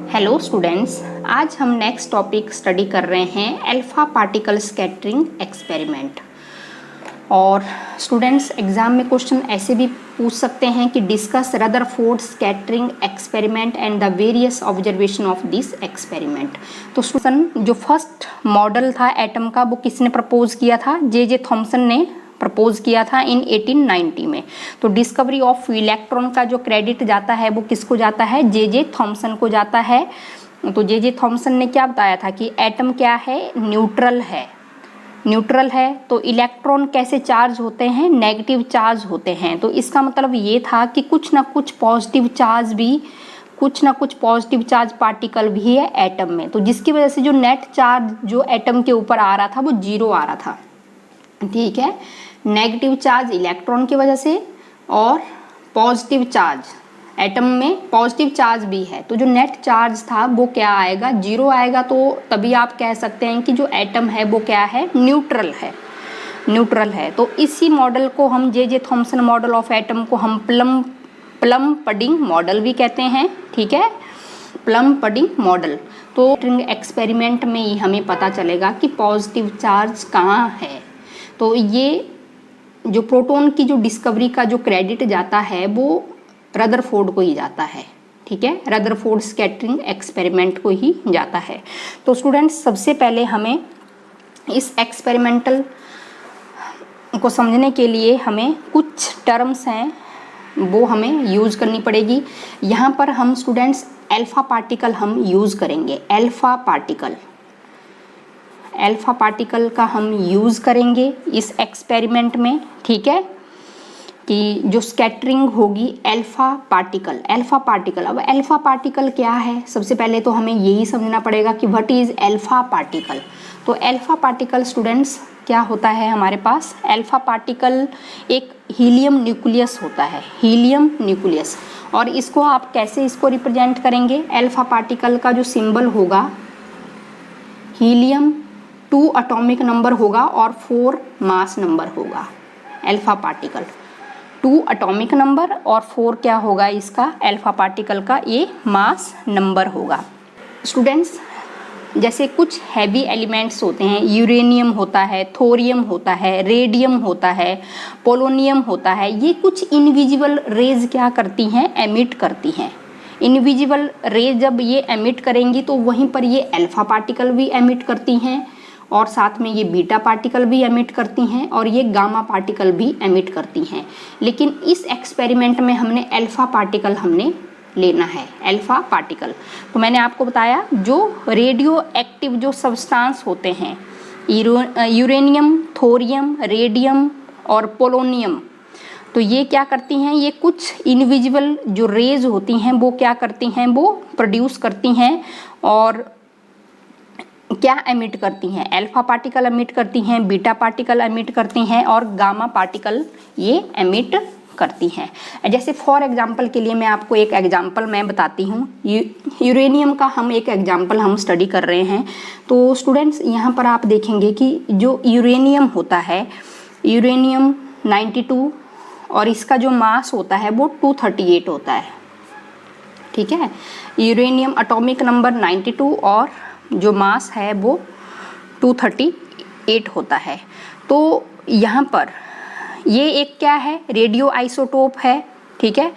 Hello students, आज हम next topic study कर रहे हैं अल्फा पार्टिकल स्कैटरिंग एक्सपेरिमेंट। और स्टूडेंट्स एग्जाम में क्वेश्चन ऐसे भी पूछ सकते हैं कि discuss Rutherford scattering experiment and the various observation of this experiment. तो स्टूडेंट जो फर्स्ट मॉडल था एटम का वो किसने प्रपोज किया था? जे थॉमसन ने प्रपोज किया था इन 1890 में। तो डिस्कवरी ऑफ इलेक्ट्रॉन का जो क्रेडिट जाता है वो किसको जाता है? जे थॉमसन को जाता है। तो जे थॉमसन ने क्या बताया था कि एटम क्या है? न्यूट्रल है। न्यूट्रल है तो इलेक्ट्रॉन कैसे चार्ज होते हैं? नेगेटिव चार्ज होते हैं। तो इसका मतलब ये था कि कुछ ना कुछ पॉजिटिव चार्ज पार्टिकल भी है एटम में। तो जिसकी वजह से जो नेट चार्ज जो एटम के ऊपर आ रहा था वो 0 आ रहा था। ठीक है, नेगेटिव चार्ज इलेक्ट्रॉन की वजह से और पॉजिटिव चार्ज एटम में पॉजिटिव चार्ज भी है। तो जो नेट चार्ज था वो क्या आएगा? 0 आएगा। तो तभी आप कह सकते हैं कि जो एटम है वो क्या है? न्यूट्रल है। तो इसी मॉडल को हम J Thomson model of atom को हम प्लम पडिंग मॉडल भी कहते हैं। ठीक है, प्लम पडिंग मॉडल। तो एक्सपेरिमेंट में ही हमें पता चलेगा कि पॉजिटिव चार्ज कहाँ है। तो ये जो प्रोटॉन की जो डिस्कवरी का जो क्रेडिट जाता है वो रदरफोर्ड को ही जाता है। ठीक है, रदरफोर्ड स्कैटरिंग एक्सपेरिमेंट को ही जाता है। तो स्टूडेंट्स सबसे पहले हमें इस एक्सपेरिमेंटल को समझने के लिए हमें कुछ टर्म्स हैं वो हमें यूज़ करनी पड़ेगी। यहाँ पर हम स्टूडेंट्स अल्फा पार्टिकल हम यूज़ करेंगे। अल्फा पार्टिकल का हम यूज़ करेंगे इस एक्सपेरिमेंट में। ठीक है, कि जो स्कैटरिंग होगी अल्फा पार्टिकल। अब अल्फा पार्टिकल क्या है? सबसे पहले तो हमें यही समझना पड़ेगा कि व्हाट इज़ अल्फा पार्टिकल। तो अल्फा पार्टिकल स्टूडेंट्स क्या होता है हमारे पास? अल्फा पार्टिकल एक हीलियम न्यूक्लियस होता है, हीलियम न्यूक्लियस। और इसको आप कैसे इसको रिप्रेजेंट करेंगे? अल्फा पार्टिकल का जो सिंबल होगा हीलियम 2 एटॉमिक नंबर होगा और 4 मास नंबर होगा। अल्फा पार्टिकल 2 एटॉमिक नंबर और 4 क्या होगा इसका? अल्फा पार्टिकल का ये मास नंबर होगा। स्टूडेंट्स जैसे कुछ हैवी एलिमेंट्स होते हैं, यूरेनियम होता है, थोरियम होता है, रेडियम होता है, पोलोनियम होता है, ये कुछ इनविजिबल रेज क्या करती हैं? एमिट करती हैं। इनविजिबल रेज जब ये एमिट करेंगी तो वहीं पर ये अल्फा पार्टिकल भी एमिट करती हैं और साथ में ये बीटा पार्टिकल भी एमिट करती हैं और ये गामा पार्टिकल भी एमिट करती हैं। लेकिन इस एक्सपेरिमेंट में हमने अल्फा पार्टिकल हमने लेना है, अल्फा पार्टिकल। तो मैंने आपको बताया जो रेडियो एक्टिव जो सब्सटेंस होते हैं यूरेनियम, थोरियम, रेडियम और पोलोनियम, तो ये क्या करती हैं? ये कुछ इनविजिबल जो रेज होती हैं वो क्या करती हैं? वो प्रोड्यूस करती हैं और क्या एमिट करती हैं? अल्फा पार्टिकल एमिट करती हैं, बीटा पार्टिकल एमिट करती हैं और गामा पार्टिकल ये एमिट करती हैं। जैसे फॉर एग्जांपल के लिए मैं आपको एक एग्जांपल मैं बताती हूँ। यूरेनियम का हम एक एग्जांपल हम स्टडी कर रहे हैं। तो स्टूडेंट्स यहाँ पर आप देखेंगे कि जो यूरेनियम होता है, यूरेनियम 92 और इसका जो मास होता है वो 238 होता है। ठीक है, यूरेनियम एटॉमिक नंबर 92 और जो मास है वो 238 होता है। तो यहाँ पर ये एक क्या है? रेडियो आइसोटोप है। ठीक है,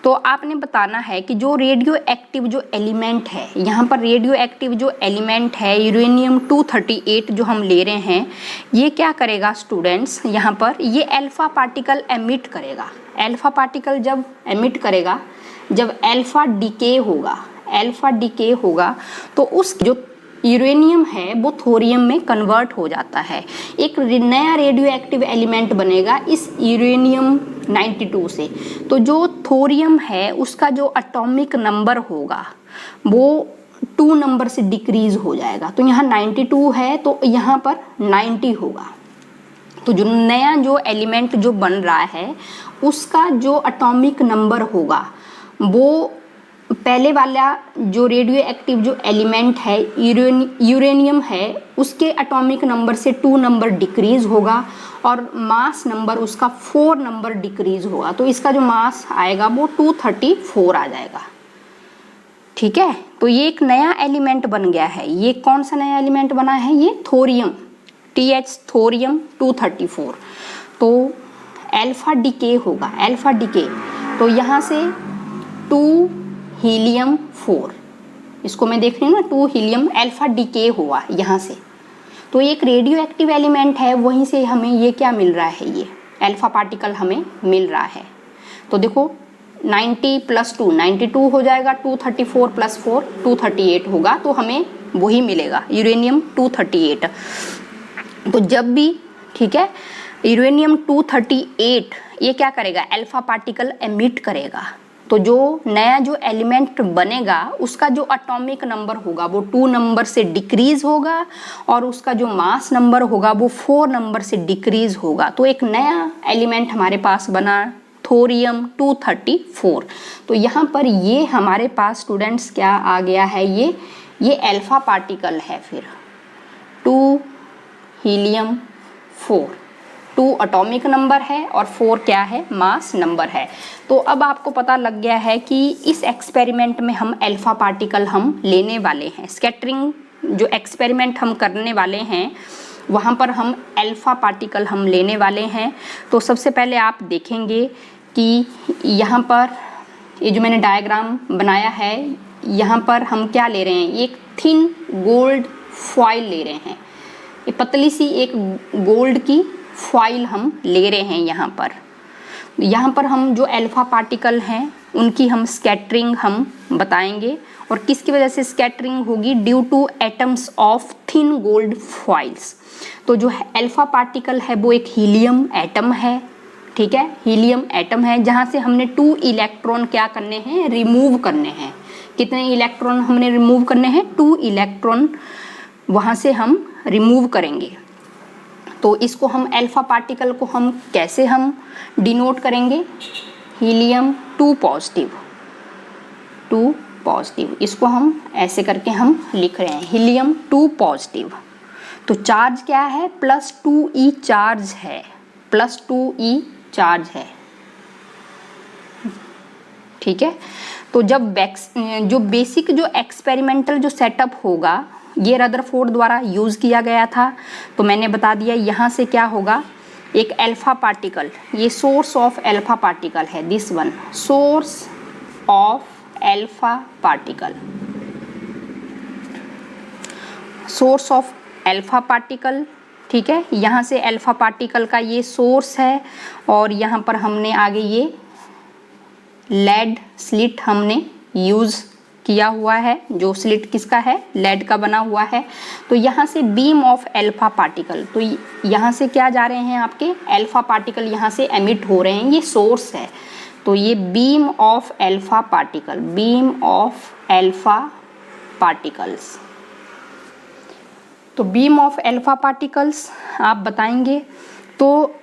तो आपने बताना है कि जो रेडियो एक्टिव जो एलिमेंट है, यहाँ पर रेडियो एक्टिव जो एलिमेंट है यूरेनियम 238 जो हम ले रहे हैं, ये क्या करेगा स्टूडेंट्स? यहाँ पर ये अल्फा पार्टिकल एमिट करेगा। अल्फा पार्टिकल जब एमिट करेगा, जब अल्फा डिके होगा तो उस जो यूरेनियम है वो थोरियम में कन्वर्ट हो जाता है। एक नया रेडियो एक्टिव एलिमेंट बनेगा इस यूरेनियम 92 से। तो जो थोरियम है उसका जो एटॉमिक नंबर होगा वो 2 नंबर से डिक्रीज हो जाएगा। तो यहाँ 92 है तो यहाँ पर 90 होगा। तो जो नया जो एलिमेंट जो बन रहा है उसका जो एटॉमिक नंबर होगा वो पहले वाला जो रेडियो एक्टिव जो एलिमेंट है यूरेनियम है उसके एटॉमिक नंबर से 2 नंबर डिक्रीज होगा और मास नंबर उसका 4 नंबर डिक्रीज होगा। तो इसका जो मास आएगा वो 234 आ जाएगा। ठीक है। तो ये एक नया एलिमेंट बन गया है। ये कौन सा नया एलिमेंट बना है? ये थोरियम, TH थोरियम 234। तो अल्फा डिके होगा, अल्फा डिके, तो यहाँ से 2 हीलियम 4, इसको मैं देख रही हूँ ना, 2 हीलियम अल्फा डिके हुआ यहाँ से। तो ये एक रेडियो एक्टिव एलिमेंट है, वहीं से हमें ये क्या मिल रहा है, ये अल्फा पार्टिकल हमें मिल रहा है। तो देखो 90 + 2 92 हो जाएगा, 234 + 4 238 होगा, तो हमें वही मिलेगा यूरेनियम 238। तो जब भी, ठीक है, यूरेनियम 238 ये क्या करेगा, अल्फा पार्टिकल एमिट करेगा। तो जो नया जो एलिमेंट बनेगा उसका जो एटॉमिक नंबर होगा वो 2 नंबर से डिक्रीज होगा और उसका जो मास नंबर होगा वो 4 नंबर से डिक्रीज होगा। तो एक नया एलिमेंट हमारे पास बना थोरियम 234। तो यहाँ पर ये हमारे पास स्टूडेंट्स क्या आ गया है, ये अल्फा पार्टिकल है। फिर 2 हीलियम 4, 2 एटॉमिक नंबर है और 4 क्या है, मास नंबर है। तो अब आपको पता लग गया है कि इस एक्सपेरिमेंट में हम अल्फा पार्टिकल हम लेने वाले हैं। स्कैटरिंग जो एक्सपेरिमेंट हम करने वाले हैं वहाँ पर हम अल्फा पार्टिकल हम लेने वाले हैं। तो सबसे पहले आप देखेंगे कि यहाँ पर ये जो मैंने डायग्राम बनाया है, यहाँ पर हम क्या ले रहे हैं, एक थिन गोल्ड फॉइल ले रहे हैं। ये पतली सी एक गोल्ड की फॉइल हम ले रहे हैं। यहाँ पर हम जो अल्फा पार्टिकल हैं उनकी हम स्कैटरिंग हम बताएंगे, और किसकी वजह से स्कैटरिंग होगी, due two atoms of thin gold foils. तो जो अल्फा पार्टिकल है वो एक हीलियम एटम है, ठीक है, हीलियम एटम है, जहाँ से हमने 2 इलेक्ट्रॉन क्या करने हैं, रिमूव करने हैं। कितने इलेक्ट्रॉन हमने रिमूव करने हैं, 2 इलेक्ट्रॉन वहाँ से हम रिमूव करेंगे। तो इसको हम अल्फा पार्टिकल को हम कैसे हम डिनोट करेंगे, हीलियम 2 पॉजिटिव, 2 पॉजिटिव, इसको हम ऐसे करके हम लिख रहे हैं हीलियम 2 पॉजिटिव। तो चार्ज क्या है, +2e चार्ज है, +2e चार्ज है, ठीक है। तो जब जो बेसिक जो एक्सपेरिमेंटल जो सेटअप होगा ये रदरफोर्ड द्वारा यूज़ किया गया था। तो मैंने बता दिया यहाँ से क्या होगा, एक अल्फा पार्टिकल, ये सोर्स ऑफ अल्फा पार्टिकल है, this one source of alpha particle, source of alpha particle, ठीक है। यहाँ से अल्फा पार्टिकल का ये सोर्स है और यहाँ पर हमने आगे ये लेड स्लिट हमने यूज़ किया हुआ है। जो स्लिट किसका है, लेड का बना हुआ है। तो यहाँ से बीम ऑफ अल्फा पार्टिकल, तो यहाँ से क्या जा रहे हैं, आपके अल्फा पार्टिकल यहाँ से एमिट हो रहे हैं, ये सोर्स है। तो ये beam of alpha particle, beam of alpha particles, तो बीम ऑफ अल्फा पार्टिकल्स आप बताएंगे। तो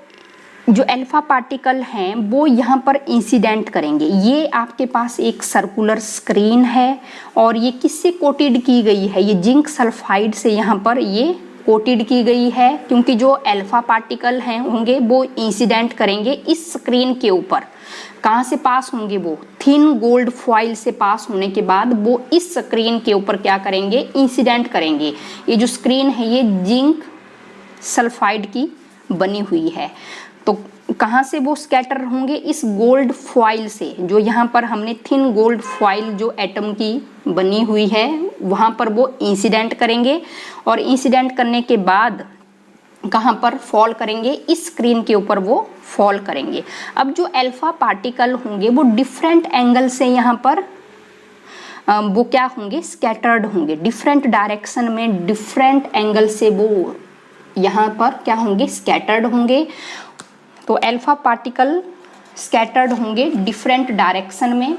जो अल्फा पार्टिकल हैं वो यहाँ पर इंसिडेंट करेंगे। ये आपके पास एक सर्कुलर स्क्रीन है और ये किससे कोटेड की गई है, ये जिंक सल्फाइड से यहाँ पर ये कोटेड की गई है, क्योंकि जो अल्फा पार्टिकल हैं होंगे वो इंसिडेंट करेंगे इस स्क्रीन के ऊपर। कहाँ से पास होंगे, वो थिन गोल्ड फॉइल से पास होने के बाद वो इस स्क्रीन के ऊपर क्या करेंगे, इंसिडेंट करेंगे। ये जो स्क्रीन है ये जिंक सल्फाइड की बनी हुई है। तो कहाँ से वो स्कैटर होंगे, इस गोल्ड फॉइल से, जो यहाँ पर हमने थिन गोल्ड फॉइल जो एटम की बनी हुई है वहाँ पर वो इंसिडेंट करेंगे और इंसिडेंट करने के बाद कहाँ पर फॉल करेंगे, इस स्क्रीन के ऊपर वो फॉल करेंगे। अब जो अल्फा पार्टिकल होंगे वो डिफरेंट एंगल से यहाँ पर वो क्या होंगे, स्कैटर्ड होंगे, डिफरेंट डायरेक्शन में डिफरेंट एंगल से वो यहाँ पर क्या होंगे, स्कैटर्ड होंगे। तो अल्फा पार्टिकल स्कैटर्ड होंगे डिफरेंट डायरेक्शन में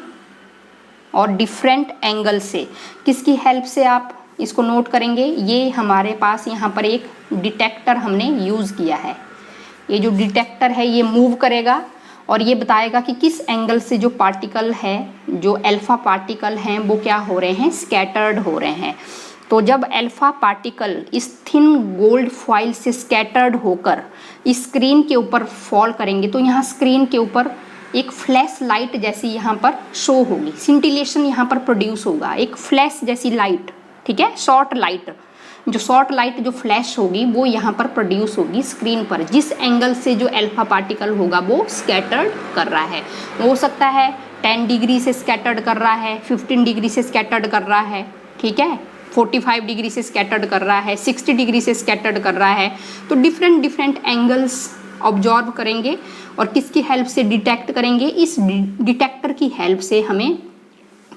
और डिफरेंट एंगल से। किसकी हेल्प से आप इसको नोट करेंगे, ये हमारे पास यहाँ पर एक डिटेक्टर हमने यूज़ किया है। ये जो डिटेक्टर है ये मूव करेगा और ये बताएगा कि किस एंगल से जो पार्टिकल है, जो अल्फा पार्टिकल हैं वो क्या हो रहे हैं, स्कैटर्ड हो रहे हैं। तो जब अल्फा पार्टिकल इस थिन गोल्ड फॉइल से स्कैटर्ड होकर इस स्क्रीन के ऊपर फॉल करेंगे तो यहाँ स्क्रीन के ऊपर एक फ्लैश लाइट जैसी यहाँ पर शो होगी, सिंटिलेशन यहाँ पर प्रोड्यूस होगा, एक फ्लैश जैसी लाइट, ठीक है, शॉर्ट लाइट, जो शॉर्ट लाइट जो फ्लैश होगी वो यहाँ पर प्रोड्यूस होगी स्क्रीन पर, जिस एंगल से जो अल्फा पार्टिकल होगा वो स्कैटर्ड कर रहा है। हो सकता है 10 डिग्री से स्कैटर्ड कर रहा है, 15 डिग्री से स्कैटर्ड कर रहा है, ठीक है, 45 डिग्री से स्कैटर्ड कर रहा है, 60 डिग्री से स्कैटर्ड कर रहा है। तो डिफरेंट एंगल्स ऑब्जर्व करेंगे और किसकी हेल्प से डिटेक्ट करेंगे, इस डिटेक्टर की हेल्प से हमें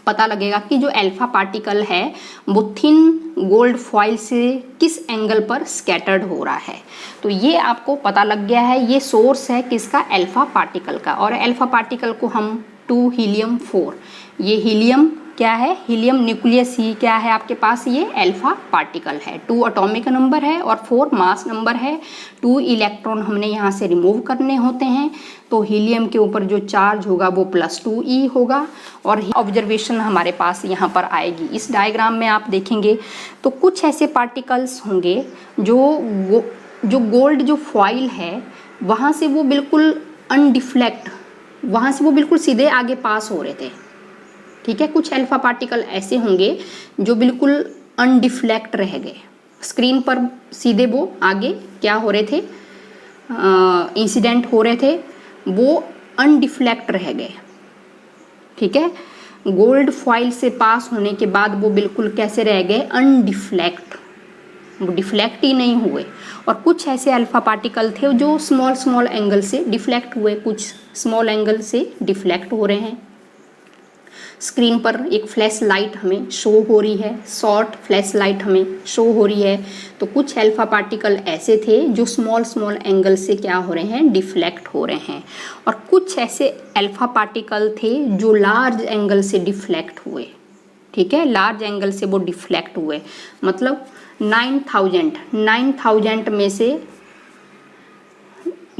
पता लगेगा कि जो अल्फा पार्टिकल है वो थिन गोल्ड फॉइल से किस एंगल पर स्कैटर्ड हो रहा है। तो ये आपको पता लग गया है, ये सोर्स है किसका, अल्फा पार्टिकल का। और अल्फा पार्टिकल को हम 2 हीलियम 4, ये हीलियम क्या है, हीलियम न्यूक्लियस ही क्या है आपके पास, ये अल्फा पार्टिकल है। 2 एटॉमिक नंबर है और 4 मास नंबर है। 2 इलेक्ट्रॉन हमने यहाँ से रिमूव करने होते हैं, तो हीलियम के ऊपर जो चार्ज होगा वो +2e होगा और ऑब्जर्वेशन हमारे पास यहाँ पर आएगी। इस डायग्राम में आप देखेंगे तो कुछ ऐसे पार्टिकल्स होंगे जो गोल्ड जो फॉइल है वहाँ से वो बिल्कुल अनडिफ्लेक्ट, वहाँ से वो बिल्कुल सीधे आगे पास हो रहे थे, ठीक है। कुछ अल्फा पार्टिकल ऐसे होंगे जो बिल्कुल अनडिफ्लेक्ट रह गए, स्क्रीन पर सीधे वो आगे क्या हो रहे थे, इंसिडेंट हो रहे थे, वो अनडिफ्लेक्ट रह गए, ठीक है। गोल्ड फॉइल से पास होने के बाद वो बिल्कुल कैसे रह गए, अनडिफ्लेक्ट, वो डिफ्लेक्ट ही नहीं हुए। और कुछ ऐसे अल्फा पार्टिकल थे जो स्मॉल एंगल से डिफ्लेक्ट हुए, कुछ स्मॉल एंगल से डिफ्लेक्ट हो रहे हैं। स्क्रीन पर एक फ्लैश लाइट हमें शो हो रही है, शॉर्ट फ्लैश लाइट हमें शो हो रही है। तो कुछ अल्फा पार्टिकल ऐसे थे जो स्मॉल एंगल से क्या हो रहे हैं, डिफ्लेक्ट हो रहे हैं। और कुछ ऐसे अल्फा पार्टिकल थे जो लार्ज एंगल से डिफ्लेक्ट हुए, ठीक है, लार्ज एंगल से वो डिफ्लेक्ट हुए। मतलब 9000 में से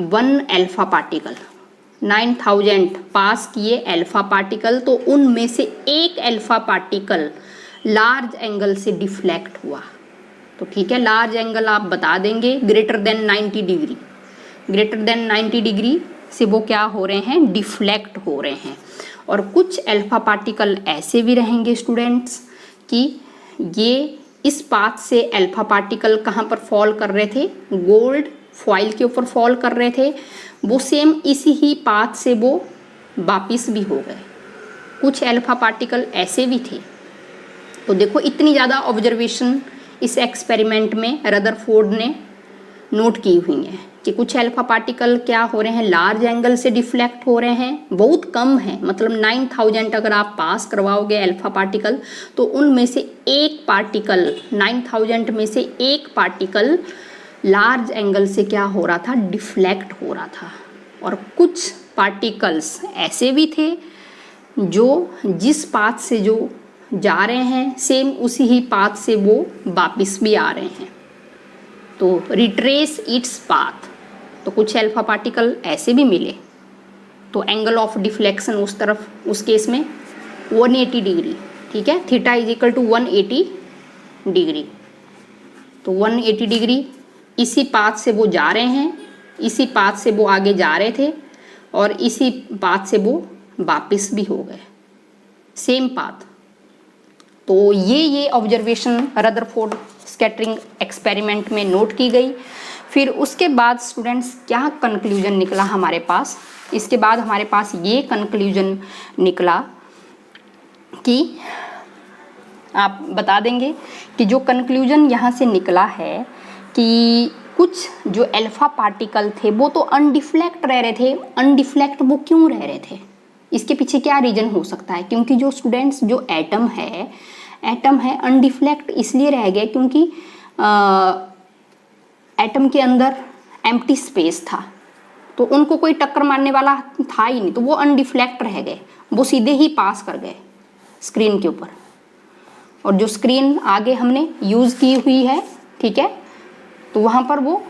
1 अल्फा पार्टिकल, 9000 पास किए अल्फा पार्टिकल, तो उनमें से एक अल्फा पार्टिकल लार्ज एंगल से डिफ्लेक्ट हुआ। तो ठीक है, लार्ज एंगल आप बता देंगे greater than 90 degree, greater than 90 degree से वो क्या हो रहे हैं, डिफ्लेक्ट हो रहे हैं। और कुछ अल्फा पार्टिकल ऐसे भी रहेंगे स्टूडेंट्स कि ये इस पाथ से अल्फा पार्टिकल कहाँ पर फॉल कर रहे थे, गोल्ड फॉइल के ऊपर फॉल कर रहे थे, वो सेम इसी ही पाथ से वो वापिस भी हो गए। कुछ अल्फा पार्टिकल ऐसे भी थे। तो देखो इतनी ज़्यादा ऑब्जर्वेशन इस एक्सपेरिमेंट में रदरफोर्ड ने नोट की हुई है कि कुछ अल्फा पार्टिकल क्या हो रहे हैं, लार्ज एंगल से डिफ्लेक्ट हो रहे हैं, बहुत कम है। मतलब 9000 अगर आप पास करवाओगे अल्फा पार्टिकल तो उनमें से एक पार्टिकल, 9000 में से एक पार्टिकल लार्ज एंगल से क्या हो रहा था, डिफ्लेक्ट हो रहा था। और कुछ पार्टिकल्स ऐसे भी थे जो जिस पाथ से जो जा रहे हैं सेम उसी ही पाथ से वो वापिस भी आ रहे हैं। तो रिट्रेस इट्स पाथ, तो कुछ अल्फा पार्टिकल ऐसे भी मिले। तो एंगल ऑफ डिफ्लेक्शन उस तरफ, उस केस में 180 डिग्री, ठीक है, theta is equal to 180 degree. तो 180 डिग्री इसी पाथ से वो जा रहे हैं, इसी पाथ से वो आगे जा रहे थे और इसी पाथ से वो वापिस भी हो गए, सेम पाथ। तो ये ऑब्जर्वेशन रदरफोर्ड स्कैटरिंग एक्सपेरिमेंट में नोट की गई। फिर उसके बाद स्टूडेंट्स क्या कंक्लूजन निकला हमारे पास, इसके बाद हमारे पास ये कंक्लूजन निकला कि आप बता देंगे कि जो कंक्लूजन यहाँ से निकला है कि कुछ जो अल्फा पार्टिकल थे वो तो अनडिफ्लेक्ट रह रहे थे। अनडिफ्लेक्ट वो क्यों रह रहे थे, इसके पीछे क्या रीज़न हो सकता है? क्योंकि जो स्टूडेंट्स जो एटम है अनडिफ्लेक्ट इसलिए रह गए क्योंकि एटम के अंदर एम्प्टी स्पेस था, तो उनको कोई टक्कर मारने वाला था ही नहीं, तो वो अनडिफ्लेक्ट रह गए, वो सीधे ही पास कर गए स्क्रीन के ऊपर। और जो स्क्रीन आगे हमने यूज़ की हुई है, ठीक है, तो वहाँ पर वो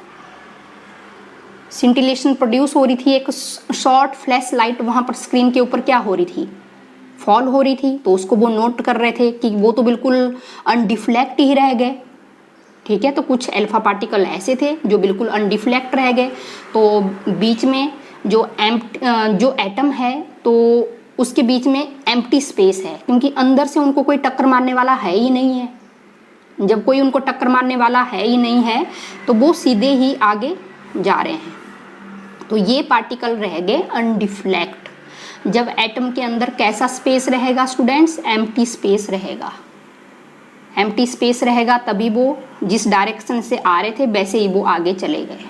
सिंटिलेशन प्रोड्यूस हो रही थी, एक शॉर्ट फ्लैश लाइट वहाँ पर स्क्रीन के ऊपर क्या हो रही थी, फॉल हो रही थी। तो उसको वो नोट कर रहे थे कि वो तो बिल्कुल अनडिफ्लेक्ट ही रह गए, ठीक है। तो कुछ अल्फा पार्टिकल ऐसे थे जो बिल्कुल अनडिफ्लेक्ट रह गए। तो बीच में जो एटम है तो उसके बीच में एम्प्टी स्पेस है, क्योंकि अंदर से उनको कोई टक्कर मारने वाला है ही नहीं है। जब कोई उनको टक्कर मारने वाला है ही नहीं है तो वो सीधे ही आगे जा रहे हैं। तो ये पार्टिकल रह गए अनडिफ्लेक्ट। जब एटम के अंदर कैसा स्पेस रहेगा स्टूडेंट्स? एम्प्टी स्पेस रहेगा। एम्प्टी स्पेस रहेगा तभी वो जिस डायरेक्शन से आ रहे थे वैसे ही वो आगे चले गए।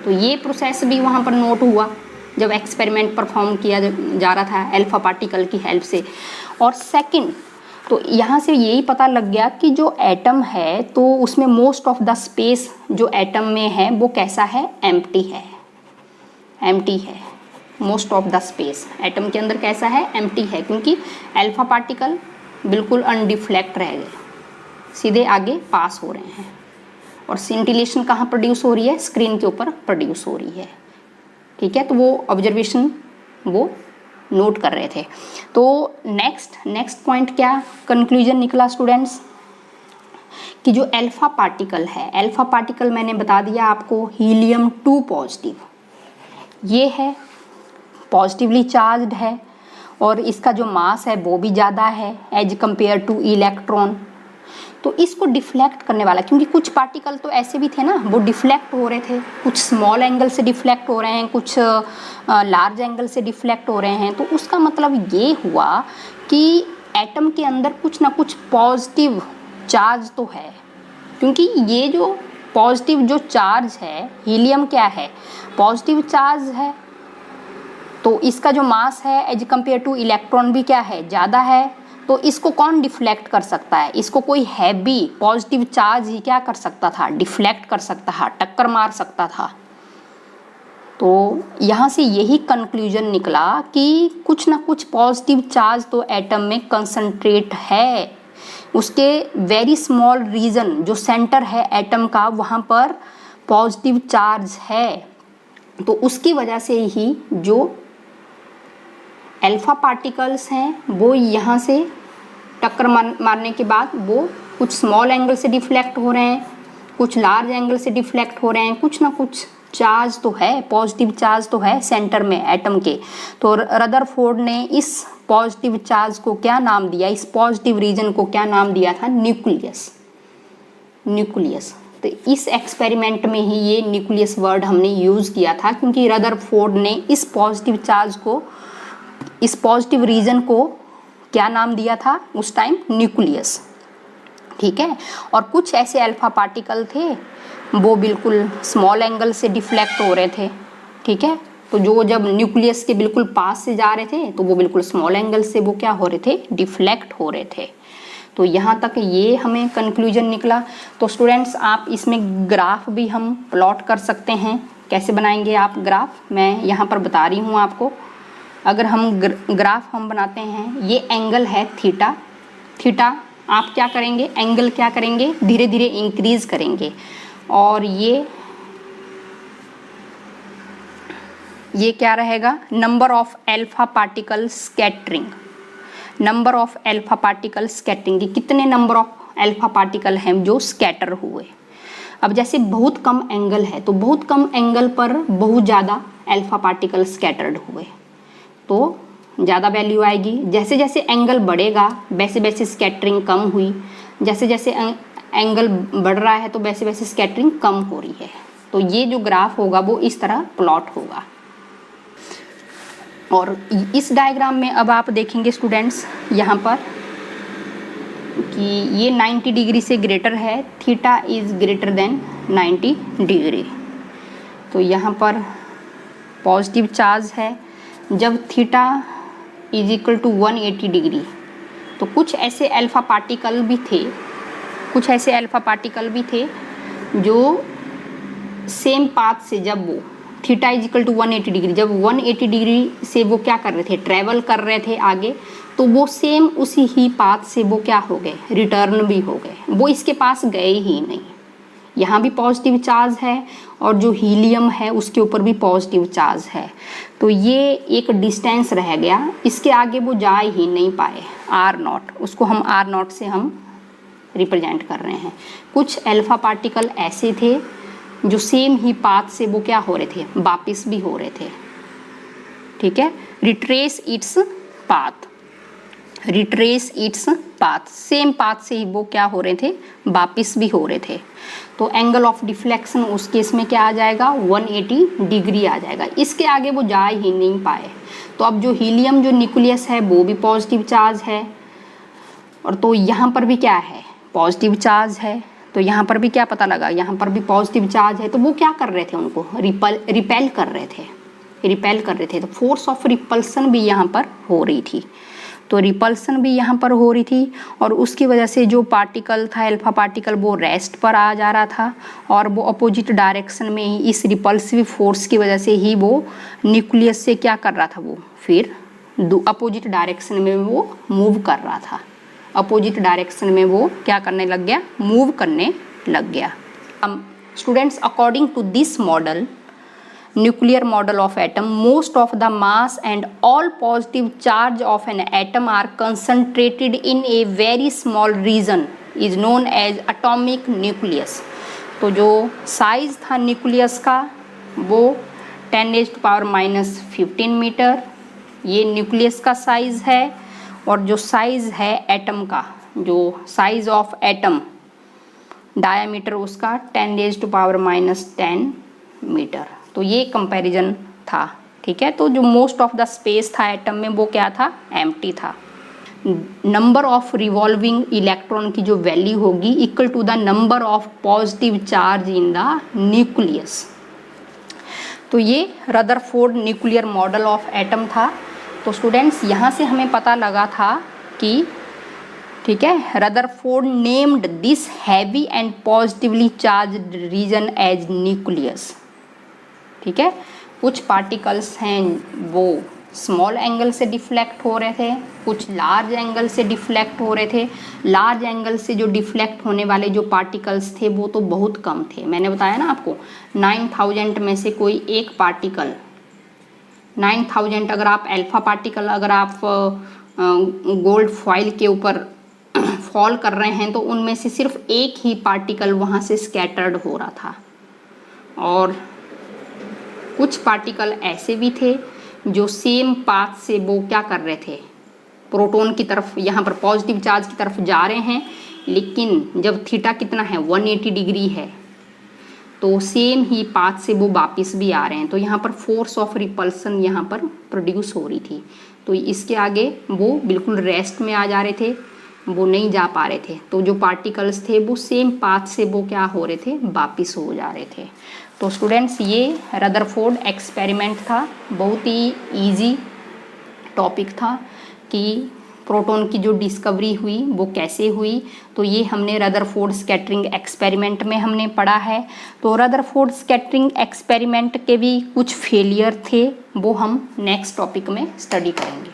तो ये प्रोसेस भी वहाँ पर नोट हुआ जब एक्सपेरिमेंट परफॉर्म किया जा रहा था अल्फा पार्टिकल की हेल्प से। और सेकंड, तो यहाँ से यही पता लग गया कि जो एटम है तो उसमें मोस्ट ऑफ द स्पेस जो एटम में है वो कैसा है? एम्प्टी है। एम्प्टी है। Most of the space atom के अंदर कैसा है? एम्प्टी है, क्योंकि अल्फा पार्टिकल बिल्कुल अनडिफ्लेक्ट रह गए, सीधे आगे पास हो रहे हैं। और सिंटिलेशन कहाँ प्रोड्यूस हो रही है? स्क्रीन के ऊपर प्रोड्यूस हो रही है। ठीक है, तो वो ऑब्जर्वेशन वो नोट कर रहे थे। तो नेक्स्ट पॉइंट क्या कंक्लूजन निकला स्टूडेंट्स? कि जो अल्फा पार्टिकल है, अल्फा पार्टिकल मैंने बता दिया आपको हीलियम 2 पॉजिटिव, ये है पॉजिटिवली चार्ज्ड है और इसका जो मास है वो भी ज़्यादा है एज कंपेयर टू इलेक्ट्रॉन। तो इसको डिफ्लेक्ट करने वाला, क्योंकि कुछ पार्टिकल तो ऐसे भी थे ना वो डिफ्लेक्ट हो रहे थे, कुछ स्मॉल एंगल से डिफ्लेक्ट हो रहे हैं, कुछ लार्ज एंगल से डिफ्लेक्ट हो रहे हैं। तो उसका मतलब ये हुआ कि एटम के अंदर कुछ ना कुछ पॉजिटिव चार्ज तो है, क्योंकि ये जो पॉजिटिव जो चार्ज है हीलियम क्या है? पॉजिटिव चार्ज है। तो इसका जो मास है एज कंपेयर टू इलेक्ट्रॉन भी क्या है? ज़्यादा है। तो इसको कौन डिफ्लेक्ट कर सकता है? इसको कोई हैवी पॉजिटिव चार्ज ही क्या कर सकता था? डिफ्लेक्ट कर सकता था, टक्कर मार सकता था। तो यहाँ से यही कंक्लूजन निकला कि कुछ ना कुछ पॉजिटिव चार्ज तो एटम में कंसंट्रेट है। उसके वेरी स्मॉल रीजन जो सेंटर है एटम का वहाँ पर पॉजिटिव चार्ज है। तो उसकी वजह से ही जो अल्फा पार्टिकल्स हैं वो यहाँ से टक्कर मारने के बाद वो कुछ स्मॉल एंगल से डिफ्लेक्ट हो रहे हैं, कुछ लार्ज एंगल से डिफ्लेक्ट हो रहे हैं। कुछ ना कुछ चार्ज तो है, पॉजिटिव चार्ज तो है सेंटर में एटम के। तो रदरफोर्ड ने इस पॉजिटिव चार्ज को क्या नाम दिया? इस पॉजिटिव रीजन को क्या नाम दिया था? न्यूक्लियस। न्यूक्लियस। तो इस एक्सपेरिमेंट में ही ये न्यूक्लियस वर्ड हमने यूज़ किया था, क्योंकि रदरफोर्ड ने इस पॉजिटिव चार्ज को, इस पॉजिटिव रीजन को क्या नाम दिया था उस टाइम? न्यूक्लियस। ठीक है। और कुछ ऐसे अल्फा पार्टिकल थे वो बिल्कुल स्मॉल एंगल से डिफ्लेक्ट हो रहे थे। ठीक है, तो जो जब न्यूक्लियस के बिल्कुल पास से जा रहे थे तो वो बिल्कुल स्मॉल एंगल से वो क्या हो रहे थे? डिफ्लेक्ट हो रहे थे। तो यहाँ तक ये हमें कंक्लूजन निकला। तो स्टूडेंट्स आप इसमें ग्राफ भी हम प्लॉट कर सकते हैं। कैसे बनाएंगे आप ग्राफ? मैं यहाँ पर बता रही हूँ आपको। अगर हम ग्राफ हम बनाते हैं, ये एंगल है थीटा। थीटा आप क्या करेंगे? एंगल क्या करेंगे? धीरे धीरे इंक्रीज करेंगे। और ये क्या रहेगा? Number of alpha particle scattering. Number of alpha particle scattering, कितने नंबर ऑफ अल्फा पार्टिकल हैं जो स्कैटर हुए। अब जैसे बहुत कम एंगल है तो बहुत कम एंगल पर बहुत ज़्यादा अल्फा पार्टिकल स्कैटर्ड हुए तो ज़्यादा वैल्यू आएगी। जैसे जैसे एंगल बढ़ेगा वैसे वैसे स्कैटरिंग कम हुई, जैसे जैसे एंगल बढ़ रहा है तो वैसे वैसे स्कैटरिंग कम हो रही है। तो ये जो ग्राफ होगा वो इस तरह प्लॉट होगा। और इस डायग्राम में अब आप देखेंगे स्टूडेंट्स यहाँ पर कि ये 90 डिग्री से ग्रेटर है, theta is greater than 90 degree. तो यहाँ पर पॉजिटिव चार्ज है। जब theta is equal to 180 degree तो कुछ ऐसे अल्फा पार्टिकल भी थे जो सेम पाथ से, जब वो theta is equal to 180 degree, जब 180 डिग्री से वो क्या कर रहे थे? ट्रैवल कर रहे थे आगे, तो वो सेम उसी ही पाथ से वो क्या हो गए? रिटर्न भी हो गए। वो इसके पास गए ही नहीं। यहाँ भी पॉजिटिव चार्ज है और जो हीलियम है उसके ऊपर भी पॉजिटिव चार्ज है। तो ये एक डिस्टेंस रह गया, इसके आगे वो जा ही नहीं पाए। R0, उसको हम R0 से हम रिप्रेजेंट कर रहे हैं। कुछ अल्फा पार्टिकल ऐसे थे जो सेम ही पाथ से वो क्या हो रहे थे? वापिस भी हो रहे थे। ठीक है, retrace its path, retrace its path, same path से ही वो क्या हो रहे थे, वापिस भी हो रहे थे। तो एंगल ऑफ डिफ्लेक्शन उस केस में क्या आ जाएगा, 180 डिग्री आ जाएगा। इसके आगे वो जा ही नहीं पाए। तो अब जो हीलियम जो न्यूक्लियस है वो भी पॉजिटिव चार्ज है, और तो यहाँ पर भी क्या है, पॉजिटिव चार्ज है। तो यहाँ पर भी क्या पता लगा, यहाँ पर भी पॉजिटिव चार्ज है। तो वो क्या कर रहे थे, उनको रिपेल कर रहे थे, रिपेल कर रहे थे। तो फोर्स ऑफ रिपल्सन भी यहाँ पर हो रही थी, तो रिपल्सन भी यहाँ पर हो रही थी, और उसकी वजह से जो पार्टिकल था अल्फा पार्टिकल वो रेस्ट पर आ जा रहा था, और वो अपोजिट डायरेक्शन में ही इस रिपल्सिव फोर्स की वजह से ही वो न्यूक्लियस से क्या कर रहा था, वो फिर अपोजिट डायरेक्शन में वो मूव कर रहा था, अपोजिट डायरेक्शन में वो क्या करने लग गया, मूव करने लग गया। Students, according to this model, nuclear model of atom, most of the mass and all positive charge of an atom are concentrated in a very small region is known as atomic nucleus। तो जो size था nucleus का वो 10⁻⁻15 metre, ये nucleus का size है। और जो साइज है एटम का, जो साइज ऑफ एटम डायामीटर उसका 10⁻10 मीटर। तो ये कंपैरिजन था, ठीक है। तो जो मोस्ट ऑफ द स्पेस था एटम में वो क्या था, एम्प्टी था। नंबर ऑफ रिवॉल्विंग इलेक्ट्रॉन की जो वैल्यू होगी equal to the number of positive charge in the nucleus. तो ये Rutherford nuclear model of atom था। तो स्टूडेंट्स, यहाँ से हमें पता लगा था कि, ठीक है, Rutherford named this heavy and positively charged region as nucleus. ठीक है, कुछ पार्टिकल्स हैं वो स्मॉल एंगल से डिफ्लेक्ट हो रहे थे, कुछ लार्ज एंगल से डिफ्लेक्ट हो रहे थे। लार्ज एंगल से जो डिफ्लेक्ट होने वाले जो पार्टिकल्स थे वो तो बहुत कम थे। मैंने बताया ना आपको, 9000 में से कोई एक पार्टिकल, 9000 अगर आप अल्फा पार्टिकल अगर आप गोल्ड फॉइल के ऊपर फॉल कर रहे हैं तो उनमें से सिर्फ एक ही पार्टिकल वहाँ से स्कैटर्ड हो रहा था। और कुछ पार्टिकल ऐसे भी थे जो सेम पाथ से वो क्या कर रहे थे, प्रोटॉन की तरफ, यहाँ पर पॉजिटिव चार्ज की तरफ जा रहे हैं, लेकिन जब थीटा कितना है 180 डिग्री है तो सेम ही पाथ से वो वापस भी आ रहे हैं। तो यहाँ पर फोर्स ऑफ रिपल्सन यहाँ पर प्रोड्यूस हो रही थी। तो इसके आगे वो बिल्कुल रेस्ट में आ जा रहे थे, वो नहीं जा पा रहे थे। तो जो पार्टिकल्स थे वो सेम पाथ से वो क्या हो रहे थे, वापिस हो जा रहे थे। तो स्टूडेंट्स, ये रदरफोर्ड एक्सपेरिमेंट था, बहुत ही इजी टॉपिक था कि प्रोटॉन की जो डिस्कवरी हुई वो कैसे हुई। तो ये हमने रदरफोर्ड स्कैटरिंग एक्सपेरिमेंट में हमने पढ़ा है। तो रदरफोर्ड स्कैटरिंग एक्सपेरिमेंट के भी कुछ फेलियर थे, वो हम नेक्स्ट टॉपिक में स्टडी करेंगे।